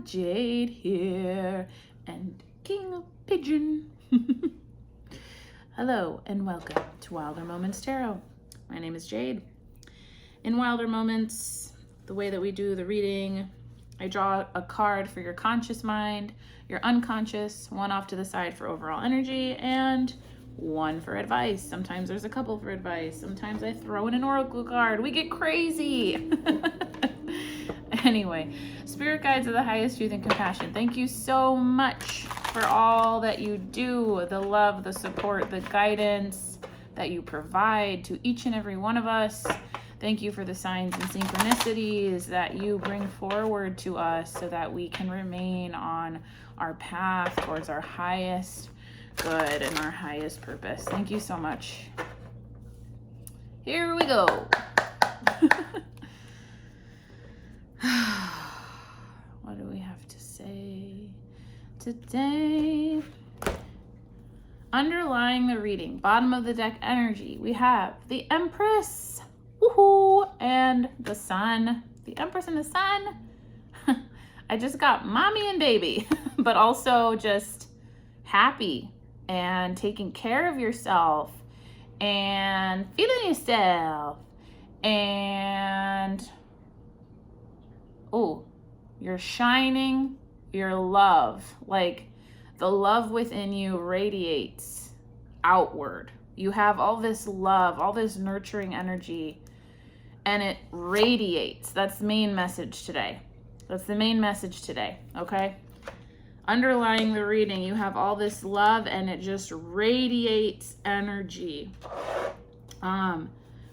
Jade here, and King of Pigeon. Hello and welcome to Wilder Moments Tarot. My name is Jade. In Wilder Moments, the way that we do the reading, I draw a card for your conscious mind, your unconscious, one off to the side for overall energy, and one for advice. Sometimes there's a couple for advice. Sometimes I throw in an oracle card. We get crazy. Anyway, spirit guides of the highest truth and compassion, thank you so much for all that you do, the love, the support, the guidance that you provide to each and every one of us. Thank you for the signs and synchronicities that you bring forward to us so that we can remain on our path towards our highest good and our highest purpose. Thank you so much. Here we go. What do we have to say today? Underlying the reading, bottom of the deck energy, we have the Empress, woohoo, and the Sun. The Empress and the Sun. I just got mommy and baby, but also just happy and taking care of yourself and feeling yourself and you're shining your love. Like the love within you radiates outward. You have all this love, all this nurturing energy, and it radiates. That's the main message today. That's the main message today, okay? Underlying the reading, you have all this love and it just radiates energy.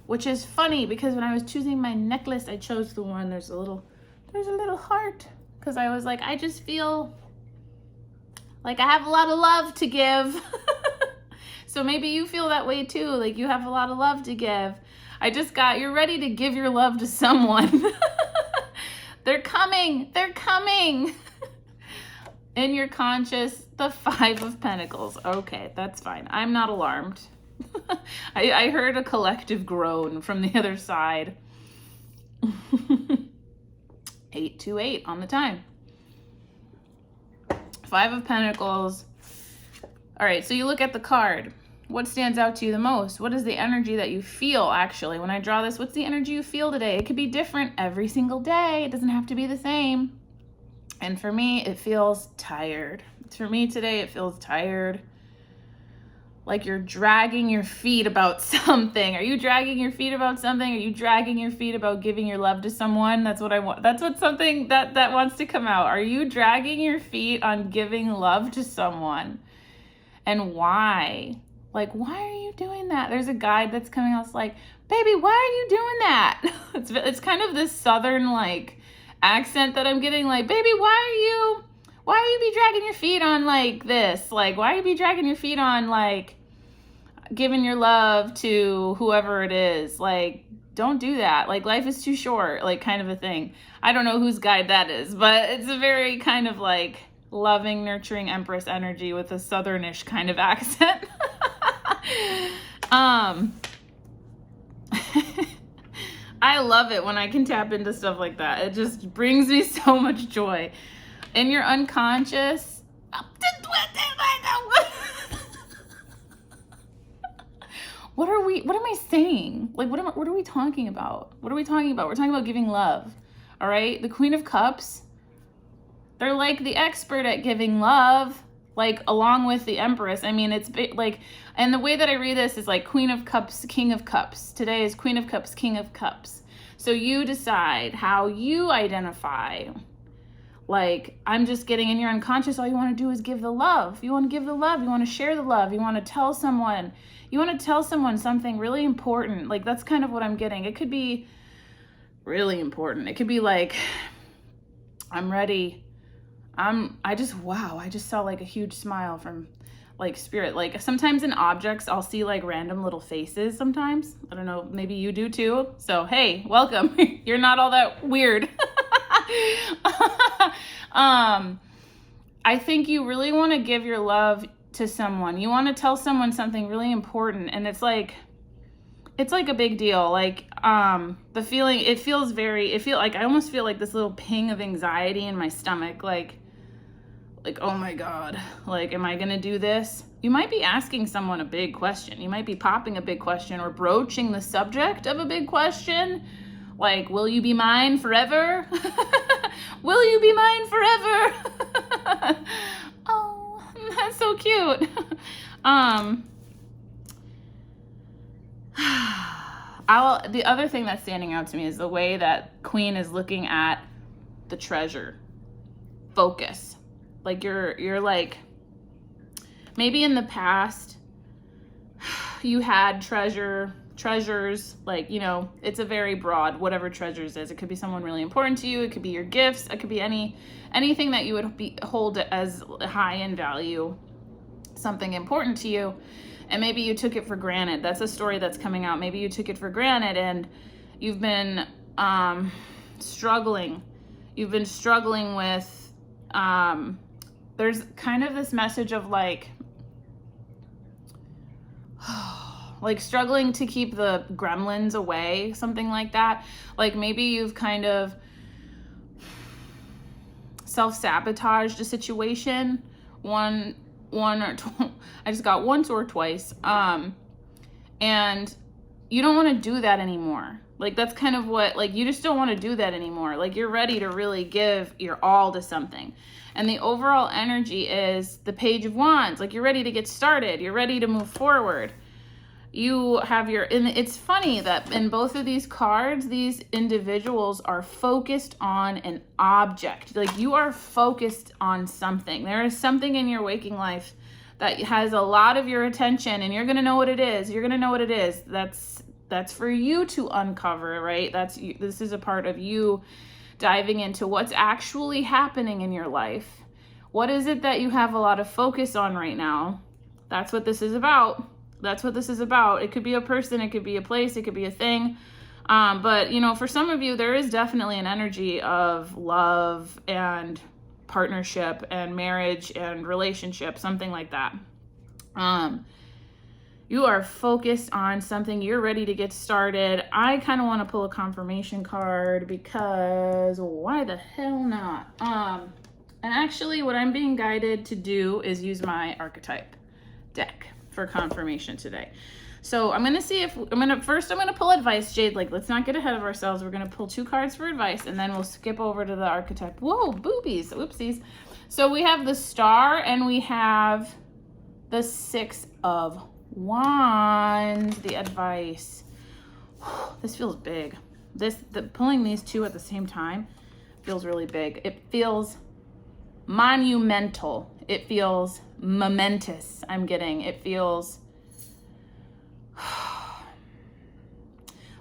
Which is funny because when I was choosing my necklace, I chose the one, there's a little heart, because I was like, I just feel like I have a lot of love to give. So maybe you feel that way too, like you have a lot of love to give. You're ready to give your love to someone. They're coming. In your conscious, the Five of Pentacles. Okay, that's fine. I'm not alarmed. I heard a collective groan from the other side. 828 on the time. Five of Pentacles. All right, so you look at the card. What stands out to you the most? What is the energy that you feel, actually? When I draw this, what's the energy you feel today? It could be different every single day. It doesn't have to be the same. And for me, it feels tired. For me today, it feels tired. Like you're dragging your feet about something. Are you dragging your feet about something? Are you dragging your feet about giving your love to someone? That's what I want. That's what something that wants to come out. Are you dragging your feet on giving love to someone? And why? Like, why are you doing that? There's a guide that's coming out. It's like, baby, why are you doing that? It's kind of this southern like accent that I'm getting. Like, baby, why are you be dragging your feet on like this? Like, why are you be dragging your feet on like giving your love to whoever it is? Like, don't do that. Like, life is too short, like kind of a thing. I don't know whose guide that is, but it's a very kind of like loving, nurturing Empress energy with a southernish kind of accent. I love it when I can tap into stuff like that. It just brings me so much joy. In your unconscious, what am I saying? Like, what are we talking about? What are we talking about? We're talking about giving love. All right. The Queen of Cups, they're like the expert at giving love, like along with the Empress. I mean, it's like, and the way that I read this is like Queen of Cups, King of Cups. Today is Queen of Cups, King of Cups. So you decide how you identify. Like, I'm just getting in your unconscious. All you want to do is give the love. You want to give the love. You want to share the love. You want to tell someone. You want to tell someone something really important. Like, that's kind of what I'm getting. It could be really important. It could be like, I'm ready. I just saw like a huge smile from like spirit. Like sometimes in objects, I'll see like random little faces sometimes. I don't know, maybe you do too. So, hey, welcome. You're not all that weird. I think you really want to give your love to someone. You want to tell someone something really important. And it's like, it's like a big deal. Like, the feeling, I almost feel like this little ping of anxiety in my stomach. Like, oh my God, like, am I gonna do this? You might be asking someone a big question. You might be popping a big question or broaching the subject of a big question. Like, will you be mine forever? Will you be mine forever? Oh, that's so cute. The other thing that's standing out to me is the way that Queen is looking at the treasure. Focus. Like you're like, maybe in the past you had treasures, like, you know, it's a very broad, whatever treasures is. It could be someone really important to you. It could be your gifts. It could be anything that you would hold as high in value, something important to you. And maybe you took it for granted. That's a story that's coming out. Maybe you took it for granted and you've been struggling. You've been struggling with, there's kind of this message of like struggling to keep the gremlins away, something like that. Like maybe you've kind of self-sabotaged a situation I just got once or twice. And you don't want to do that anymore. Like that's kind of what, like, you just don't want to do that anymore. Like you're ready to really give your all to something. And the overall energy is the Page of Wands. Like you're ready to get started. You're ready to move forward. You have and it's funny that in both of these cards, these individuals are focused on an object. Like you are focused on something. There is something in your waking life that has a lot of your attention, and you're going to know what it is. You're going to know what it is. That's for you to uncover, right? This is a part of you diving into what's actually happening in your life. What is it that you have a lot of focus on right now? That's what this is about. That's what this is about. It could be a person, it could be a place, it could be a thing. But, you know, for some of you, there is definitely an energy of love and partnership and marriage and relationship, something like that. You are focused on something. You're ready to get started. I kind of want to pull a confirmation card because why the hell not? And actually what I'm being guided to do is use my archetype deck for confirmation today. So I'm going to see if I'm going to pull advice, Jade. Like, let's not get ahead of ourselves. We're going to pull 2 cards for advice and then we'll skip over to the archetype. Whoa, boobies. Oopsies. So we have the Star and we have the 6 of Wands, the advice. This feels big. Pulling these 2 at the same time feels really big. It feels monumental. It feels momentous. It feels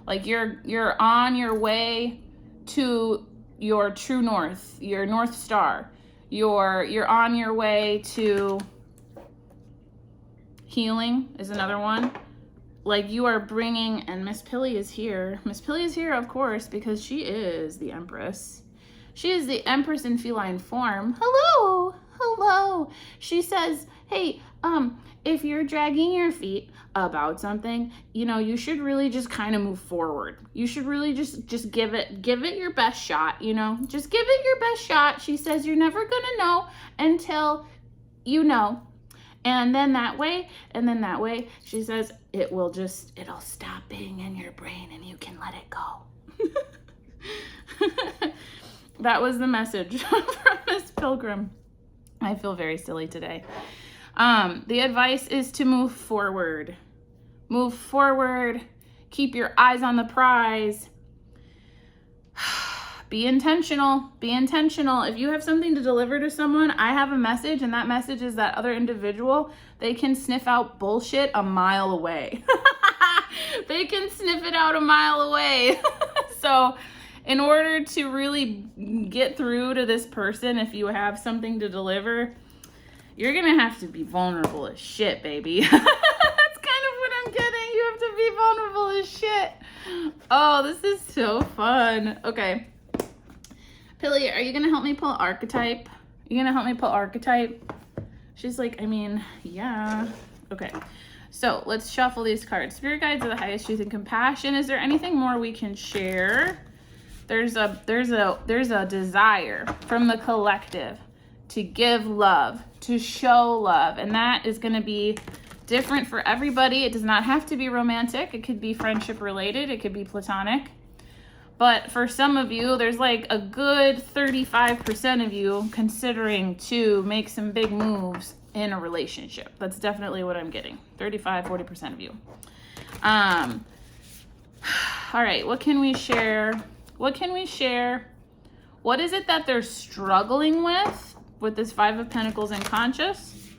like you're on your way to your true north, your North Star. You're on your way to healing is another one. Like you are bringing, and Miss Pilly is here. Miss Pilly is here, of course, because she is the Empress. She is the Empress in feline form. Hello. She says, hey, if you're dragging your feet about something, you know, you should really just kind of move forward. You should really just give it your best shot, you know, just give it your best shot. She says, you're never going to know until you know. And then that way, she says, it'll stop being in your brain and you can let it go. That was the message from Miss Pilgrim. I feel very silly today. The advice is to move forward. Move forward. Keep your eyes on the prize. Be intentional. Be intentional. If you have something to deliver to someone, I have a message, and that message is that other individual, they can sniff out bullshit a mile away. They can sniff it out a mile away. So in order to really get through to this person, if you have something to deliver, you're going to have to be vulnerable as shit, baby. That's kind of what I'm getting. You have to be vulnerable as shit. Oh, this is so fun. Okay. Pilly, are you going to help me pull archetype? You going to help me pull archetype? She's like, I mean, yeah. Okay. So let's shuffle these cards. Spirit guides are the highest truth and compassion. Is there anything more we can share? There's a desire from the collective to give love, to show love, and that is going to be different for everybody. It does not have to be romantic. It could be friendship related. It could be platonic. But for some of you, there's like a good 35% of you considering to make some big moves in a relationship. That's definitely what I'm getting. 35-40% of you. All right, what can we share? What can we share? What is it that they're struggling with this Five of Pentacles and conscious?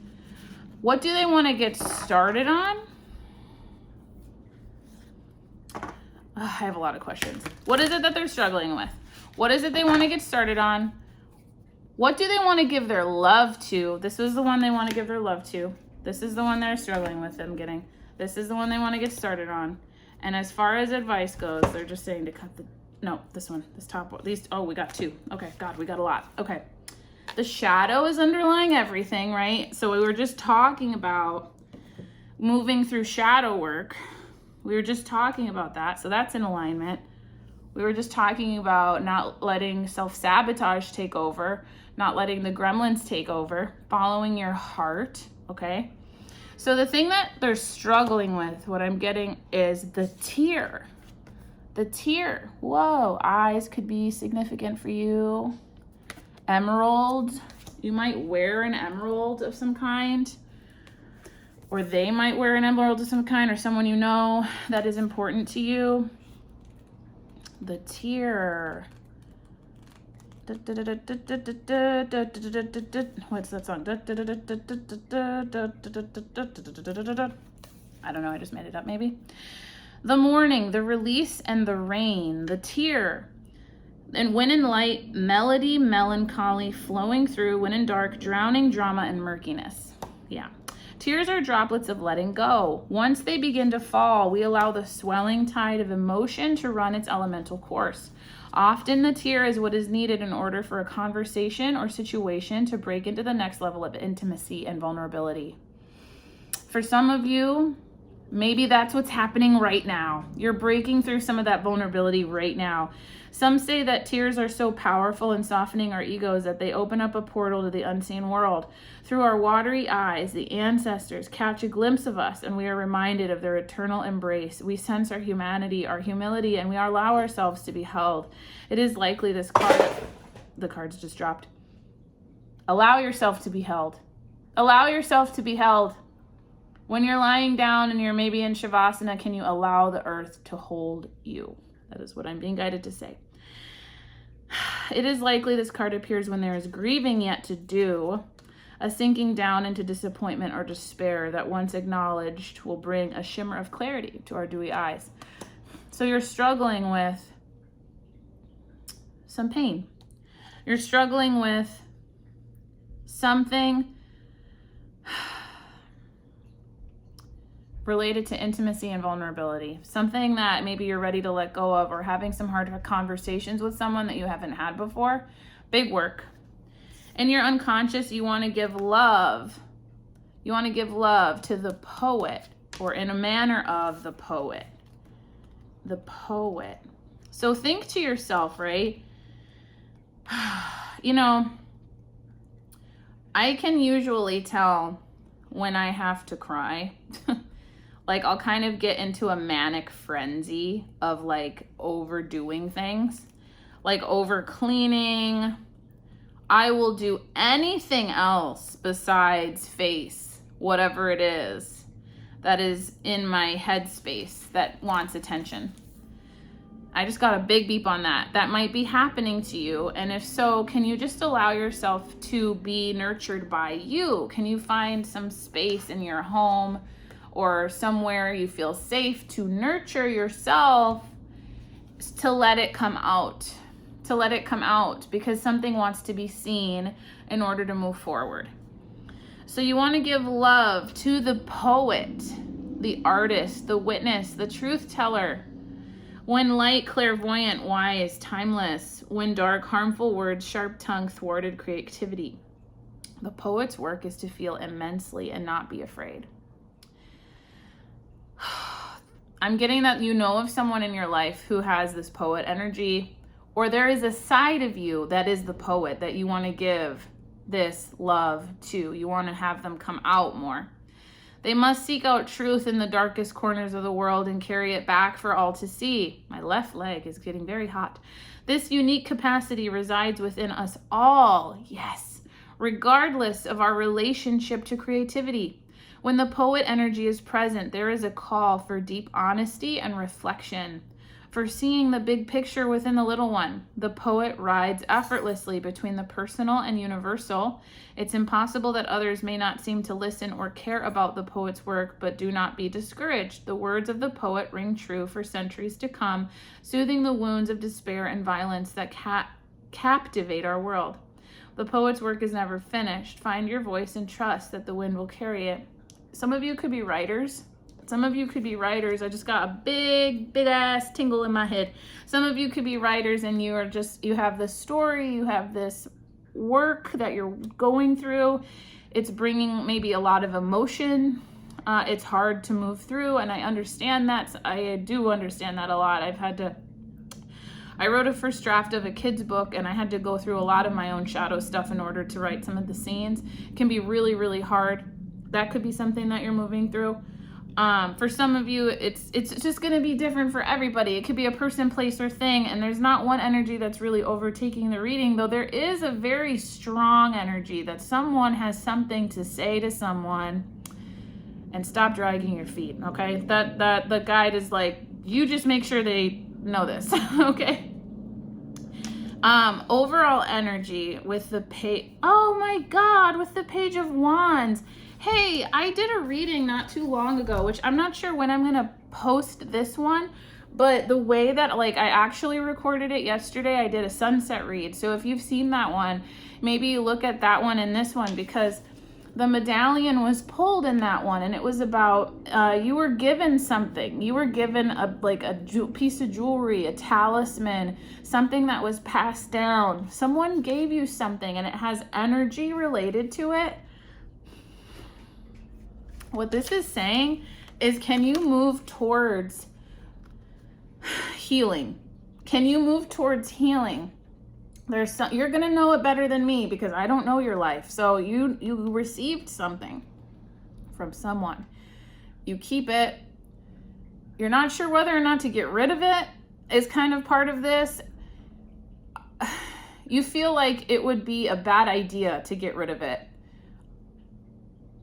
What do they want to get started on? I have a lot of questions. What is it that they're struggling with? What is it they want to get started on? What do they want to give their love to? This is the one they want to give their love to. This is the one they're struggling with, I'm getting. This is the one they want to get started on. And as far as advice goes, they're just saying to cut the, no, this one, this top one. These, oh, we got two. Okay, God, we got a lot. Okay. The shadow is underlying everything, right? So we were just talking about moving through shadow work. We were just talking about that. So that's in alignment. We were just talking about not letting self-sabotage take over, not letting the gremlins take over, following your heart, okay? So the thing that they're struggling with, what I'm getting is the tear. The tear. Whoa, eyes could be significant for you. Emerald. You might wear an emerald of some kind. Or they might wear an emerald of some kind, or someone you know that is important to you. The tear. What's that song? I don't know, I just made it up maybe. The morning, the release and the rain, the tear. And when in light, melody, melancholy, flowing through, when in dark, drowning, drama, and murkiness. Yeah. Tears are droplets of letting go. Once they begin to fall, we allow the swelling tide of emotion to run its elemental course. Often the tear is what is needed in order for a conversation or situation to break into the next level of intimacy and vulnerability. For some of you, maybe that's what's happening right now. You're breaking through some of that vulnerability right now. Some say that tears are so powerful in softening our egos that they open up a portal to the unseen world. Through our watery eyes, the ancestors catch a glimpse of us, and we are reminded of their eternal embrace. We sense our humanity, our humility, and we allow ourselves to be held. It is likely this card, the cards just dropped. Allow yourself to be held. Allow yourself to be held. When you're lying down and you're maybe in Shavasana, can you allow the earth to hold you? That is what I'm being guided to say. It is likely this card appears when there is grieving yet to do, a sinking down into disappointment or despair that once acknowledged will bring a shimmer of clarity to our dewy eyes. So you're struggling with some pain. You're struggling with something related to intimacy and vulnerability, something that maybe you're ready to let go of, or having some hard conversations with someone that you haven't had before. Big work. In your unconscious, you want to give love. You want to give love to the poet, or in a manner of the poet. The poet. So think to yourself, right? You know, I can usually tell when I have to cry. Like, I'll kind of get into a manic frenzy of like overdoing things, like over cleaning. I will do anything else besides face whatever it is that is in my headspace that wants attention. I just got a big beep on that. That might be happening to you. And if so, can you just allow yourself to be nurtured by you? Can you find some space in your home or somewhere you feel safe to nurture yourself, to let it come out? To let it come out, because something wants to be seen in order to move forward. So you want to give love to the poet, the artist, the witness, the truth teller. When light, clairvoyant, wise, timeless. When dark, harmful words, sharp tongue, thwarted creativity. The poet's work is to feel immensely and not be afraid. I'm getting that you know of someone in your life who has this poet energy, or there is a side of you that is the poet that you want to give this love to. You want to have them come out more. They must seek out truth in the darkest corners of the world and carry it back for all to see. My left leg is getting very hot. This unique capacity resides within us all, yes, regardless of our relationship to creativity. When the poet energy is present, there is a call for deep honesty and reflection, for seeing the big picture within the little one. The poet rides effortlessly between the personal and universal. It's impossible that others may not seem to listen or care about the poet's work, but do not be discouraged. The words of the poet ring true for centuries to come, soothing the wounds of despair and violence that captivate our world. The poet's work is never finished. Find your voice and trust that the wind will carry it. Some of you could be writers. I just got a big ass tingle in my head. Some of you could be writers, and you have this story, you have this work that you're going through. It's bringing maybe a lot of emotion. It's hard to move through, and I understand that. I do understand that a lot. I wrote a first draft of a kid's book, and I had to go through a lot of my own shadow stuff in order to write some of the scenes. It can be really, really hard. That could be something that you're moving through. For some of you, it's just going to be different for everybody. It could be a person, place, or thing, and there's not one energy that's really overtaking the reading, though there is a very strong energy that someone has something to say to someone. And stop dragging your feet, okay? That the guide is like, you just make sure they know this, okay? Overall energy with the page, oh my God, with the Page of Wands. Hey, I did a reading not too long ago, which I'm not sure when I'm gonna post this one, but the way that I actually recorded it yesterday, I did a sunset read. So if you've seen that one, maybe you look at that one and this one, because the medallion was pulled in that one, and it was about you were given something. You were given a piece of jewelry, a talisman, something that was passed down. Someone gave you something, and it has energy related to it. What this is saying is, can you move towards healing? Can you move towards healing? You're gonna know it better than me, because I don't know your life. So you received something from someone. You keep it. You're not sure whether or not to get rid of it is kind of part of this. You feel like it would be a bad idea to get rid of it,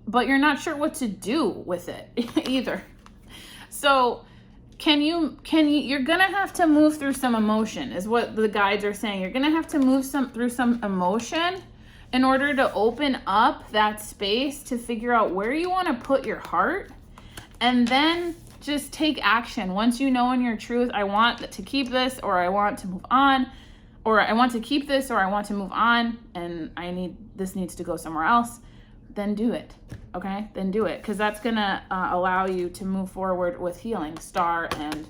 but you're not sure what to do with it either. So you're gonna have to move through some emotion, is what the guides are saying. You're gonna have to move through some emotion in order to open up that space to figure out where you want to put your heart, and then just take action. Once you know in your truth, I want to keep this, or I want to move on, or I want to keep this, or I want to move on, and this needs to go somewhere else, then do it. Okay, then do it, because that's gonna allow you to move forward with healing. Star and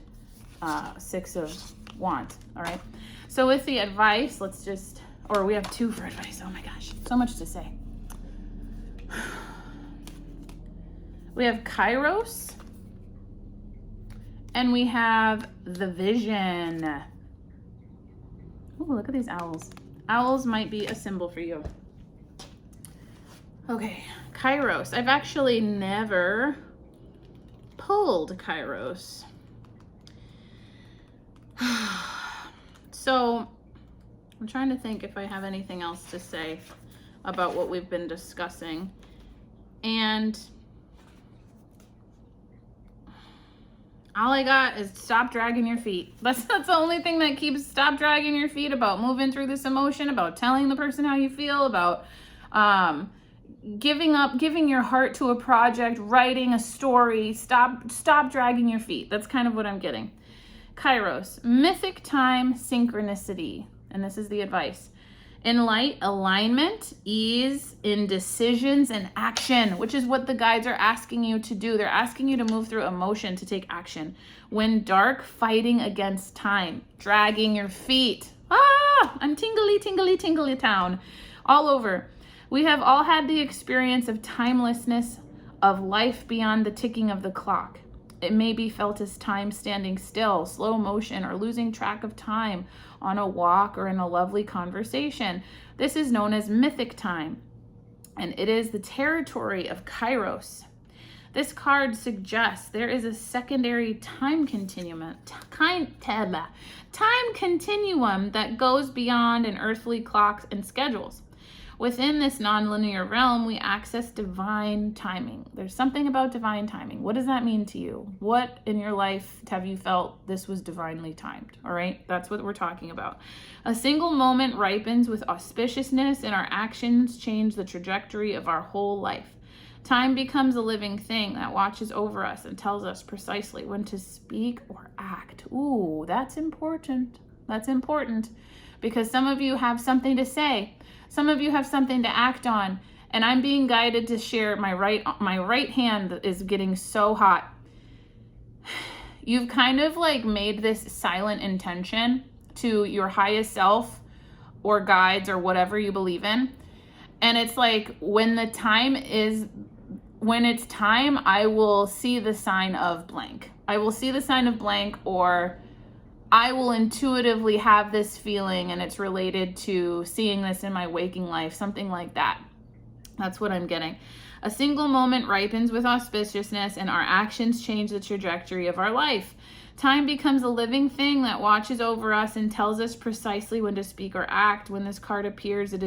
Six of Wands. All right, so with the advice, we have two for advice. Oh my gosh, so much to say. We have Kairos, and we have the Vision. Oh, look at these owls. Owls might be a symbol for you. Okay, Kairos. I've actually never pulled Kairos. So I'm trying to think if I have anything else to say about what we've been discussing. And all I got is stop dragging your feet. That's the only thing that keeps stop dragging your feet, about moving through this emotion, about telling the person how you feel, about giving your heart to a project, writing a story. Stop dragging your feet. That's kind of what I'm getting. Kairos, mythic time, synchronicity. And this is the advice. In light, alignment, ease in decisions and action, which is what the guides are asking you to do. They're asking you to move through emotion to take action. When dark, fighting against time, dragging your feet. I'm tingly town all over. We have all had the experience of timelessness, of life beyond the ticking of the clock. It may be felt as time standing still, slow motion, or losing track of time on a walk or in a lovely conversation. This is known as mythic time, and it is the territory of Kairos. This card suggests there is a secondary time continuum, time continuum that goes beyond an earthly clocks and schedules. Within this nonlinear realm, we access divine timing. There's something about divine timing. What does that mean to you? What in your life have you felt this was divinely timed? All right, that's what we're talking about. A single moment ripens with auspiciousness, and our actions change the trajectory of our whole life. Time becomes a living thing that watches over us and tells us precisely when to speak or act. Ooh, that's important. That's important because some of you have something to say. Some of you have something to act on, and I'm being guided to share. My right hand is getting so hot. You've kind of like made this silent intention to your highest self or guides or whatever you believe in. And it's like when it's time, I will see the sign of blank. I will see the sign of blank, or I will intuitively have this feeling and it's related to seeing this in my waking life, something like that. That's what I'm getting. A single moment ripens with auspiciousness, and our actions change the trajectory of our life. Time becomes a living thing that watches over us and tells us precisely when to speak or act. When this card appears, it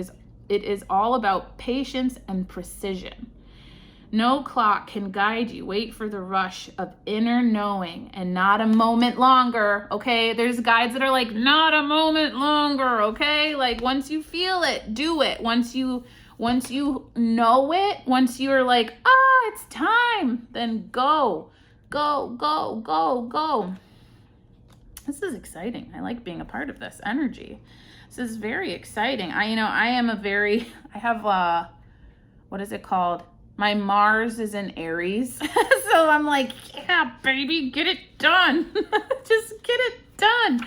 is all about patience and precision. No clock can guide you. Wait for the rush of inner knowing and not a moment longer, okay? There's guides that are like, not a moment longer, okay? Like once you feel it, do it. Once you know it, once you're like, it's time, then go. This is exciting. I like being a part of this energy. This is very exciting. I have what is it called? My Mars is in Aries. So I'm like, yeah, baby, get it done. Just get it done.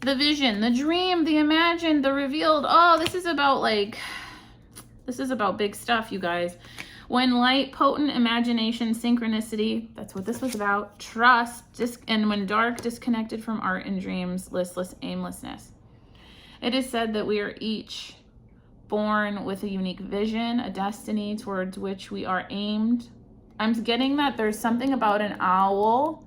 The vision, the dream, the imagined, the revealed. Oh, this is about big stuff, you guys. When light, potent imagination, synchronicity, that's what this was about, trust, and when dark, disconnected from art and dreams, listless aimlessness. It is said that we are each born with a unique vision, a destiny towards which we are aimed. I'm getting that there's something about an owl,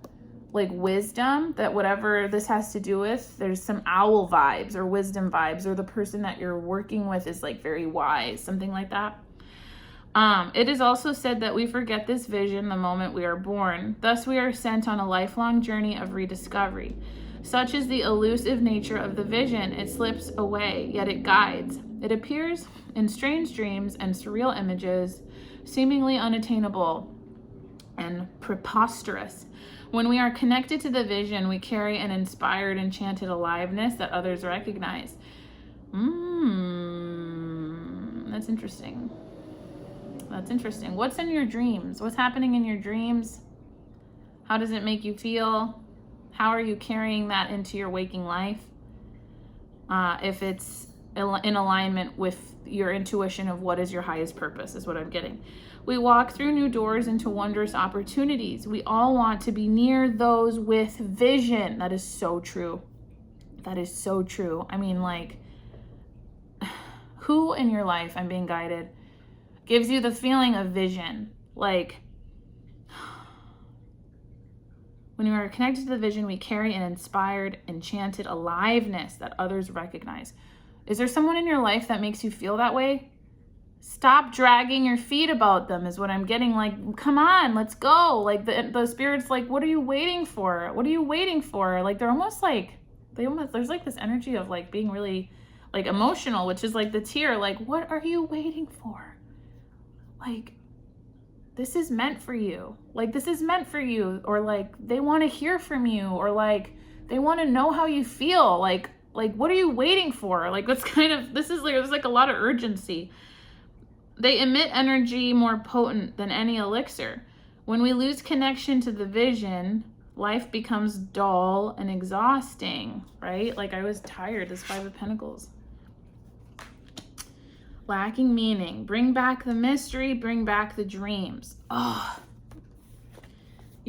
like wisdom, that whatever this has to do with, there's some owl vibes or wisdom vibes, or the person that you're working with is like very wise, something like that. It is also said that we forget this vision the moment we are born. Thus, we are sent on a lifelong journey of rediscovery. Such is the elusive nature of the vision. It slips away, yet it guides. It appears in strange dreams and surreal images, seemingly unattainable and preposterous. When we are connected to the vision, we carry an inspired, enchanted aliveness that others recognize. That's interesting. That's interesting. What's in your dreams? What's happening in your dreams? How does it make you feel? How are you carrying that into your waking life? If it's in alignment with your intuition of what is your highest purpose, is what I'm getting. We walk through new doors into wondrous opportunities. We all want to be near those with vision. That is so true. That is so true. I mean, like, who in your life, I'm being guided, gives you the feeling of vision? Like, when we are connected to the vision, we carry an inspired, enchanted aliveness that others recognize. Is there someone in your life that makes you feel that way? Stop dragging your feet about them is what I'm getting. Like, come on, let's go. Like the spirit's like, what are you waiting for? What are you waiting for? Like they're almost like, there's like this energy of like being really like emotional, which is like the tear. Like, what are you waiting for? Like, this is meant for you. Like, this is meant for you. Or like, they want to hear from you. Or like, they want to know how you feel. Like, what are you waiting for? Like, that's kind of, there's like a lot of urgency. They emit energy more potent than any elixir. When we lose connection to the vision, life becomes dull and exhausting, right? Like I was tired, this 5 of Pentacles. Lacking meaning. Bring back the mystery, bring back the dreams. Oh,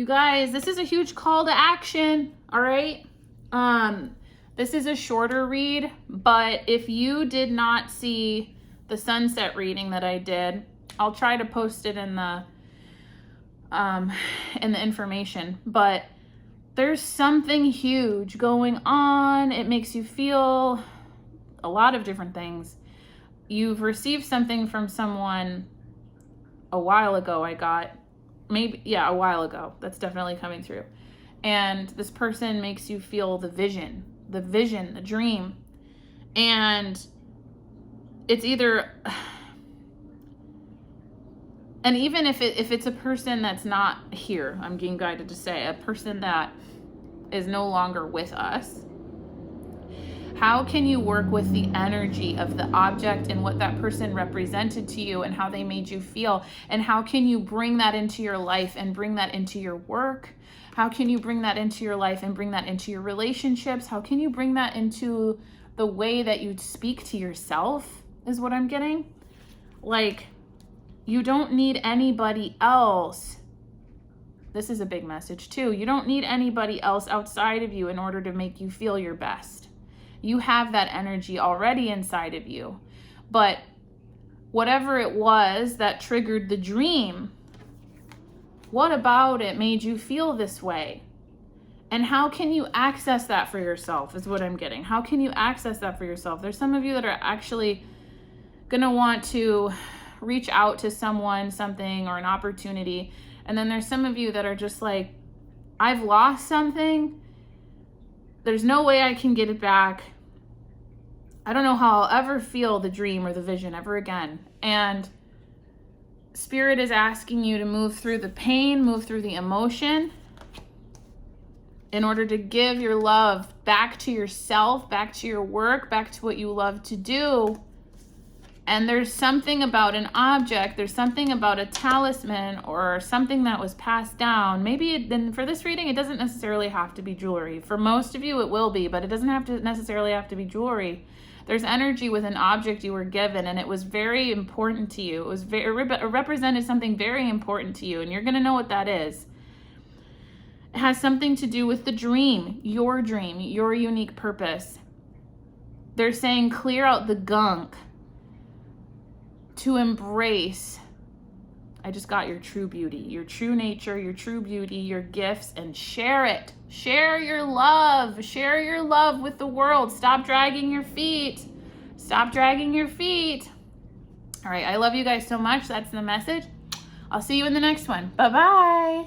You guys, this is a huge call to action, all right? This is a shorter read, but if you did not see the sunset reading that I did, I'll try to post it in the information, but there's something huge going on. It makes you feel a lot of different things. You've received something from someone a while ago. A while ago. That's definitely coming through. And this person makes you feel the vision, the dream. And it's either, and even if it's a person that's not here, I'm being guided to say, a person that is no longer with us, how can you work with the energy of the object and what that person represented to you and how they made you feel? And how can you bring that into your life and bring that into your work? How can you bring that into your life and bring that into your relationships? How can you bring that into the way that you speak to yourself, is what I'm getting. Like, you don't need anybody else. This is a big message too. You don't need anybody else outside of you in order to make you feel your best. You have that energy already inside of you. But whatever it was that triggered the dream, what about it made you feel this way? And how can you access that for yourself is what I'm getting. How can you access that for yourself? There's some of you that are actually going to want to reach out to someone, something, or an opportunity. And then there's some of you that are just like, I've lost something. There's no way I can get it back. I don't know how I'll ever feel the dream or the vision ever again. And Spirit is asking you to move through the pain, move through the emotion in order to give your love back to yourself, back to your work, back to what you love to do. And there's something about an object, there's something about a talisman or something that was passed down. Maybe then for this reading, it doesn't necessarily have to be jewelry. For most of you, it will be, but it doesn't necessarily have to be jewelry. There's energy with an object you were given, and it was very important to you. It represented something very important to you, and you're going to know what that is. It has something to do with the dream, your unique purpose. They're saying clear out the gunk to embrace. I just got your true beauty, your true nature, your true beauty, your gifts, and share it. Share your love. Share your love with the world. Stop dragging your feet. Stop dragging your feet. All right, I love you guys so much. That's the message. I'll see you in the next one. Bye-bye.